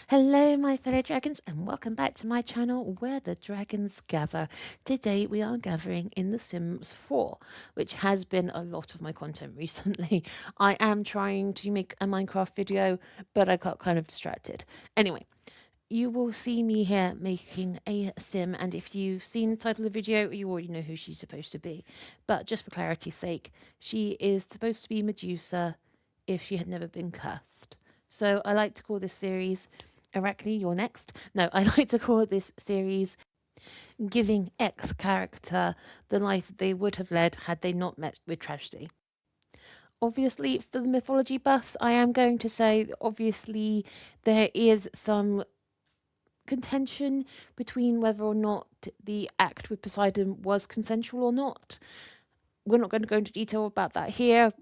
Hello, my fellow dragons, and welcome back to my channel where the dragons gather. Today we are gathering in The Sims 4, which has been a lot of my content recently. I am trying to make a Minecraft video, but I got kind of distracted. Anyway, you will see me here making a sim, and if you've seen the title of the video, you already know who she's supposed to be. But just for clarity's sake, she is supposed to be Medusa if she had never been cursed. So I like to call this series Arachne, you're next. No, I like to call this series Giving X character the life they would have led had they not met with tragedy. Obviously, for the mythology buffs, I am going to say, obviously, there is some contention between whether or not the act with Poseidon was consensual or not. We're not going to go into detail about that here.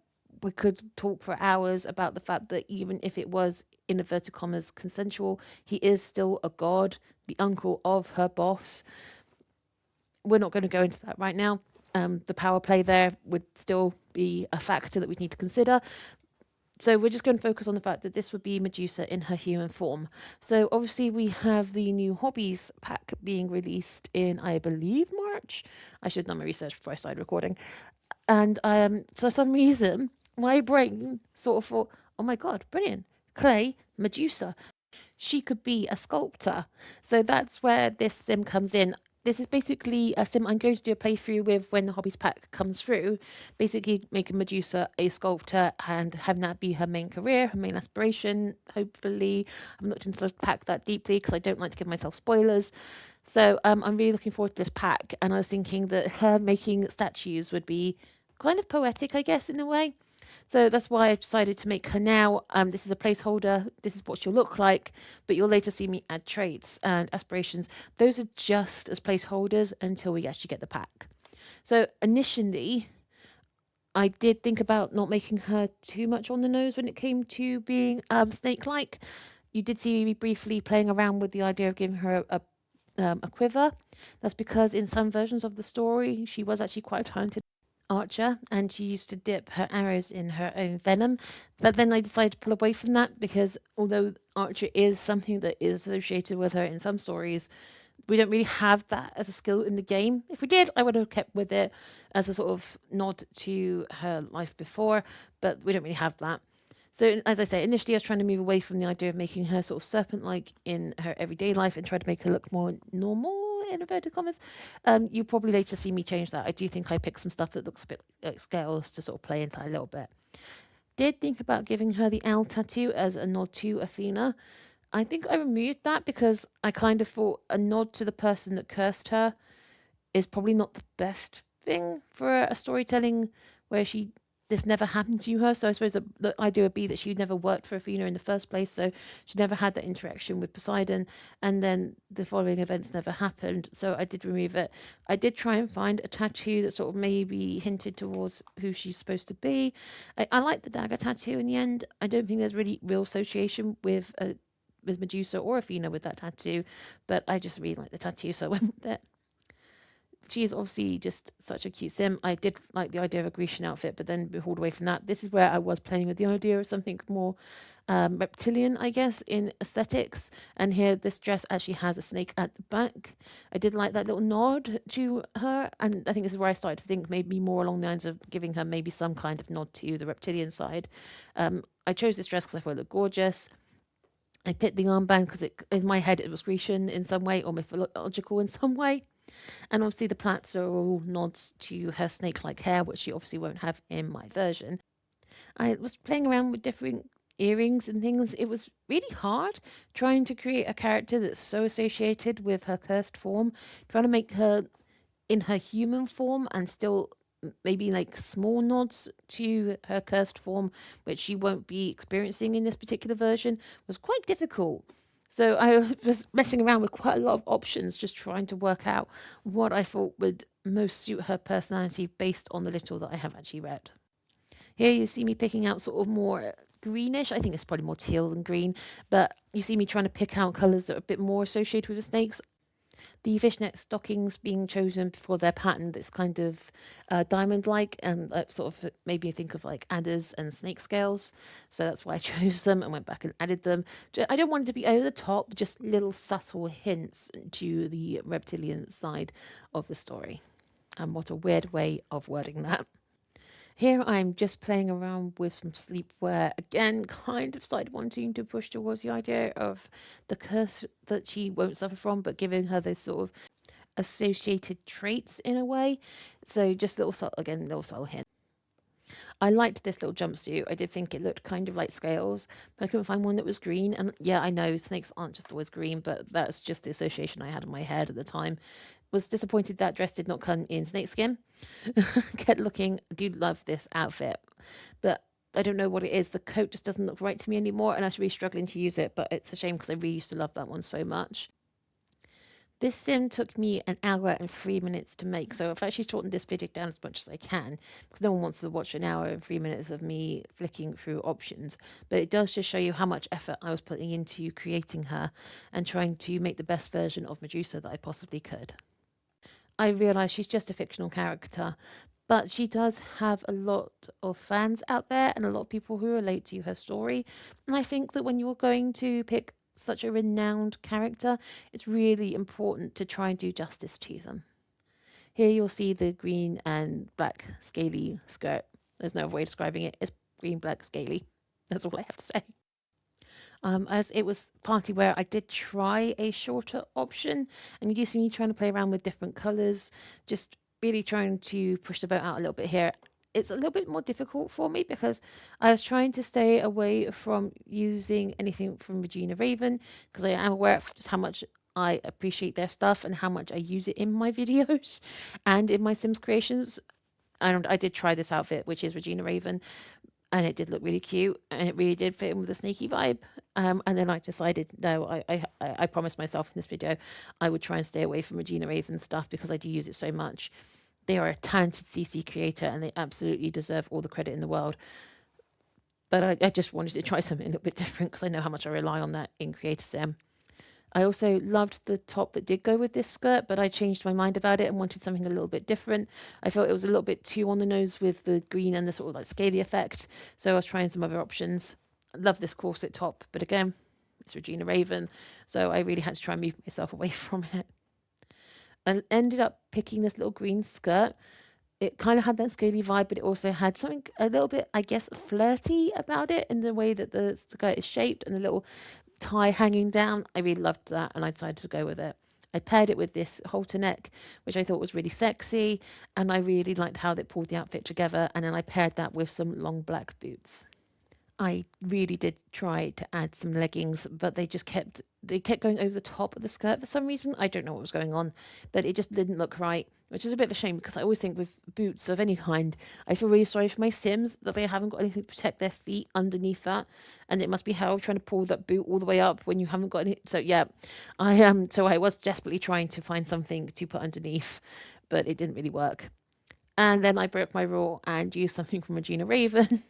We could talk for hours about the fact that even if it was, in inverted commas, consensual, he is still a god, the uncle of her boss. We're not going to go into that right now. The power play there would still be a factor that we need to consider. So we're just going to focus on the fact that this would be Medusa in her human form. So obviously we have the new hobbies pack being released in, I believe, March. I should have done my research before I started recording. And so for some reason, my brain sort of thought, oh my God, brilliant. Clay, Medusa. She could be a sculptor. So that's where this sim comes in. This is basically a sim I'm going to do a playthrough with when the hobbies pack comes through. Basically making Medusa a sculptor and having that be her main career, her main aspiration, hopefully. I'm not into the pack that deeply because I don't like to give myself spoilers. So I'm really looking forward to this pack. And I was thinking that her making statues would be kind of poetic, I guess, in a way. So that's why I decided to make her now. This is a placeholder. This is what she'll look like, but you'll later see me add traits and aspirations. Those are just as placeholders until we actually get the pack. So initially, I did think about not making her too much on the nose when it came to being snake-like. You did see me briefly playing around with the idea of giving her a quiver. That's because in some versions of the story, she was actually quite a talented archer and she used to dip her arrows in her own venom. But then I decided to pull away from that because although archer is something that is associated with her in some stories, we don't really have that as a skill in the game. If we did, I would have kept with it as a sort of nod to her life before, but we don't really have that. So, as I say, initially I was trying to move away from the idea of making her sort of serpent-like in her everyday life and try to make her look more normal, in inverted commas. You'll probably later see me change that. I do think I picked some stuff that looks a bit like scales to sort of play into that a little bit. Did think about giving her the owl tattoo as a nod to Athena. I think I removed that because I kind of thought a nod to the person that cursed her is probably not the best thing for a storytelling where this never happened to her. So I suppose the idea would be that she never worked for Athena in the first place, so she never had that interaction with Poseidon, and then the following events never happened. So I did remove it. I did try and find a tattoo that sort of maybe hinted towards who she's supposed to be. I like the dagger tattoo in the end. I don't think there's really real association with Medusa or Athena with that tattoo, but I just really like the tattoo, so I went with it. She is obviously just such a cute sim. I did like the idea of a Grecian outfit, but then hauled away from that. This is where I was playing with the idea of something more reptilian, I guess, in aesthetics. And here, this dress actually has a snake at the back. I did like that little nod to her, and I think this is where I started to think maybe more along the lines of giving her maybe some kind of nod to the reptilian side. I chose this dress because I thought it looked gorgeous. I picked the armband because in my head it was Grecian in some way or mythological in some way. And obviously the plaits are all nods to her snake-like hair, which she obviously won't have in my version. I was playing around with different earrings and things. It was really hard trying to create a character that's so associated with her cursed form, trying to make her in her human form and still maybe like small nods to her cursed form, which she won't be experiencing in this particular version, was quite difficult. So I was messing around with quite a lot of options, just trying to work out what I thought would most suit her personality based on the little that I have actually read. Here you see me picking out sort of more greenish. I think it's probably more teal than green, but you see me trying to pick out colours that are a bit more associated with the snakes. The fishnet stockings being chosen for their pattern that's kind of diamond-like and sort of made me think of like adders and snake scales. So that's why I chose them and went back and added them. I don't want it to be over the top, just little subtle hints to the reptilian side of the story. And what a weird way of wording that. Here I'm just playing around with some sleepwear. Again, kind of started wanting to push towards the idea of the curse that she won't suffer from, but giving her those sort of associated traits in a way. So just little subtle hint. I liked this little jumpsuit. I did think it looked kind of like scales, but I couldn't find one that was green. And yeah, I know snakes aren't just always green, but that's just the association I had in my head at the time. Was disappointed that dress did not come in snakeskin. Kept looking. I do love this outfit, but I don't know what it is. The coat just doesn't look right to me anymore, and I was really struggling to use it. But it's a shame because I really used to love that one so much. This sim took me an hour and 3 minutes to make, so I've actually shortened this video down as much as I can because no one wants to watch an hour and 3 minutes of me flicking through options. But it does just show you how much effort I was putting into creating her and trying to make the best version of Medusa that I possibly could. I realise she's just a fictional character, but she does have a lot of fans out there and a lot of people who relate to her story. And I think that when you're going to pick such a renowned character, it's really important to try and do justice to them. Here you'll see the green and black scaly skirt. There's no other way of describing it. It's green, black, scaly. That's all I have to say. As it was party wear, I did try a shorter option, and you do see me trying to play around with different colours, just really trying to push the boat out a little bit here. It's a little bit more difficult for me because I was trying to stay away from using anything from Regina Raven because I am aware of just how much I appreciate their stuff and how much I use it in my videos and in my Sims creations. And I did try this outfit, which is Regina Raven, and it did look really cute and it really did fit in with the snaky vibe. And then I decided, no, I promised myself in this video I would try and stay away from Regina Raven stuff because I do use it so much. They are a talented CC creator and they absolutely deserve all the credit in the world. But I just wanted to try something a little bit different because I know how much I rely on that in Creator Sim. I also loved the top that did go with this skirt, but I changed my mind about it and wanted something a little bit different. I felt it was a little bit too on the nose with the green and the sort of like scaly effect. So I was trying some other options. I love this corset top, but again, it's Regina Raven. So I really had to try and move myself away from it. I ended up picking this little green skirt. It kind of had that scaly vibe, but it also had something a little bit, I guess, flirty about it in the way that the skirt is shaped and the little tie hanging down. I really loved that and I decided to go with it. I paired it with this halter neck, which I thought was really sexy, and I really liked how they pulled the outfit together, and then I paired that with some long black boots. I really did try to add some leggings, but they kept going over the top of the skirt for some reason. I don't know what was going on, but it just didn't look right, which is a bit of a shame because I always think with boots of any kind, I feel really sorry for my Sims that they haven't got anything to protect their feet underneath that, and it must be hell trying to pull that boot all the way up when you haven't got any. So yeah, I was desperately trying to find something to put underneath, but it didn't really work. And then I broke my rule and used something from Regina Raven.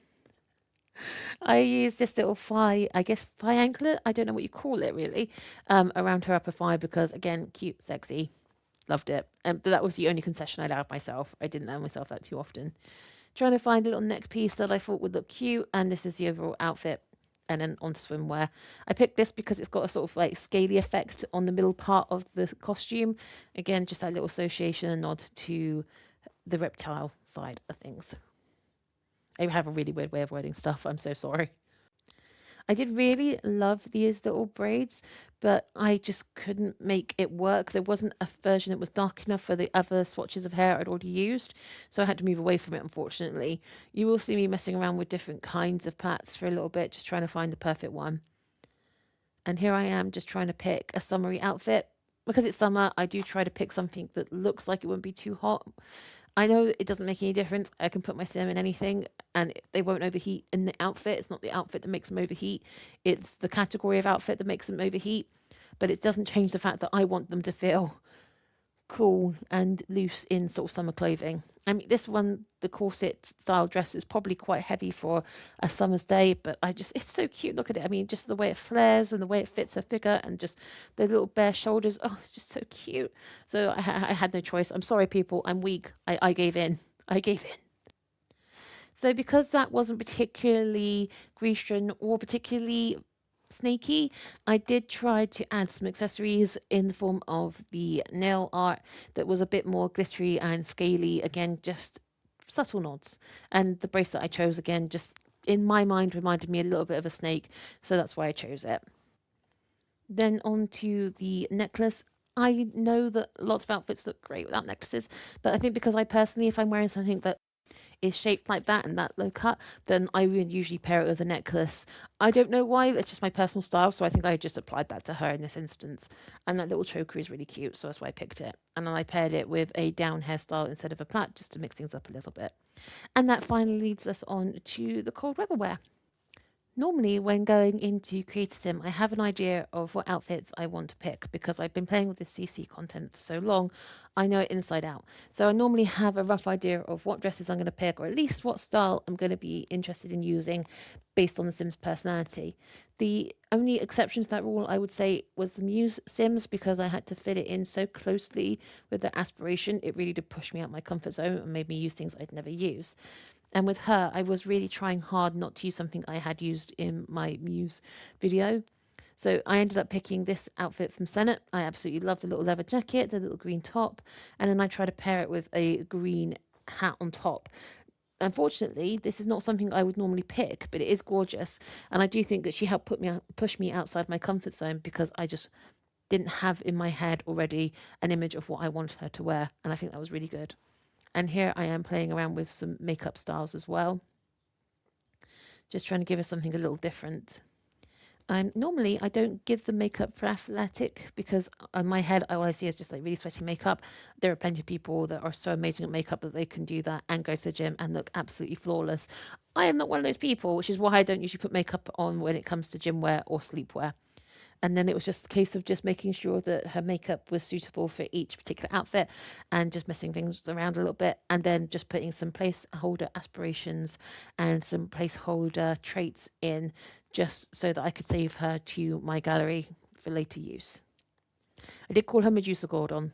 I used this little thigh, I guess thigh anklet. I don't know what you call it really, around her upper thigh because again, cute, sexy, loved it. But that was the only concession I allowed myself. I didn't allow myself that too often. Trying to find a little neck piece that I thought would look cute, and this is the overall outfit. And then onto swimwear. I picked this because it's got a sort of like scaly effect on the middle part of the costume. Again, just that little association and nod to the reptile side of things. I have a really weird way of wording stuff. I'm so sorry. I did really love these little braids, but I just couldn't make it work. There wasn't a version that was dark enough for the other swatches of hair I'd already used, so I had to move away from it, unfortunately. You will see me messing around with different kinds of plaits for a little bit, just trying to find the perfect one. And here I am just trying to pick a summery outfit. Because it's summer, I do try to pick something that looks like it wouldn't be too hot. I know it doesn't make any difference. I can put my sim in anything and they won't overheat in the outfit. It's not the outfit that makes them overheat. It's the category of outfit that makes them overheat. But it doesn't change the fact that I want them to feel cool and loose in sort of summer clothing. I mean, this one, the corset style dress is probably quite heavy for a summer's day, but it's so cute. Look at it. I mean, just the way it flares and the way it fits her figure and just the little bare shoulders. Oh, it's just so cute. So I had no choice. I'm sorry, people. I'm weak. I gave in. I gave in. So because that wasn't particularly Grecian or particularly snaky, I did try to add some accessories in the form of the nail art that was a bit more glittery and scaly. Again, just subtle nods. And the bracelet I chose, again, just in my mind reminded me a little bit of a snake. So that's why I chose it. Then on to the necklace. I know that lots of outfits look great without necklaces, but I think because I personally, if I'm wearing something that is shaped like that and that low cut, then I would usually pair it with a necklace. I don't know why, it's just my personal style, so I think I just applied that to her in this instance. And that little choker is really cute, so that's why I picked it. And then I paired it with a down hairstyle instead of a plait, just to mix things up a little bit. And that finally leads us on to the cold weather wear. Normally, when going into Creator Sim, I have an idea of what outfits I want to pick because I've been playing with this CC content for so long, I know it inside out. So I normally have a rough idea of what dresses I'm going to pick, or at least what style I'm going to be interested in using based on the Sim's personality. The only exception to that rule, I would say, was the Muse Sims, because I had to fit it in so closely with their aspiration. It really did push me out my comfort zone and made me use things I'd never use. And with her, I was really trying hard not to use something I had used in my Muse video. So I ended up picking this outfit from Senate. I absolutely love the little leather jacket, the little green top, and then I try to pair it with a green hat on top. Unfortunately, this is not something I would normally pick, but it is gorgeous, and I do think that she helped push me outside my comfort zone, because I just didn't have in my head already an image of what I wanted her to wear, and I think that was really good. And here I am playing around with some makeup styles as well. Just trying to give her something a little different. And normally I don't give the makeup for athletic, because in my head, all I see is just like really sweaty makeup. There are plenty of people that are so amazing at makeup that they can do that and go to the gym and look absolutely flawless. I am not one of those people, which is why I don't usually put makeup on when it comes to gym wear or sleepwear. And then it was just a case of just making sure that her makeup was suitable for each particular outfit and just messing things around a little bit. And then just putting some placeholder aspirations and some placeholder traits in, just so that I could save her to my gallery for later use. I did call her Medusa Gorgon,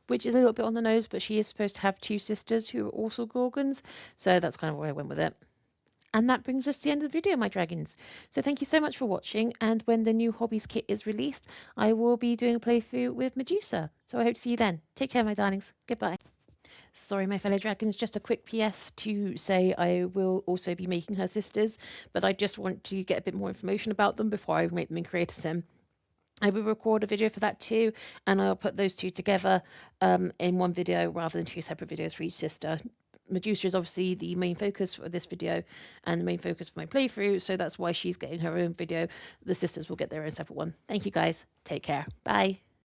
which is a little bit on the nose, but she is supposed to have two sisters who are also Gorgons. So that's kind of where I went with it. And that brings us to the end of the video, my dragons. So thank you so much for watching. And when the new hobbies kit is released, I will be doing a playthrough with Medusa. So I hope to see you then. Take care, my darlings. Goodbye. Sorry, my fellow dragons, just a quick PS to say I will also be making her sisters, but I just want to get a bit more information about them before I make them in Creator Sim. I will record a video for that too, and I'll put those two together in one video rather than two separate videos for each sister. Medusa is obviously the main focus for this video and the main focus for my playthrough, so that's why she's getting her own video. The sisters will get their own separate one. Thank you guys. Take care. Bye.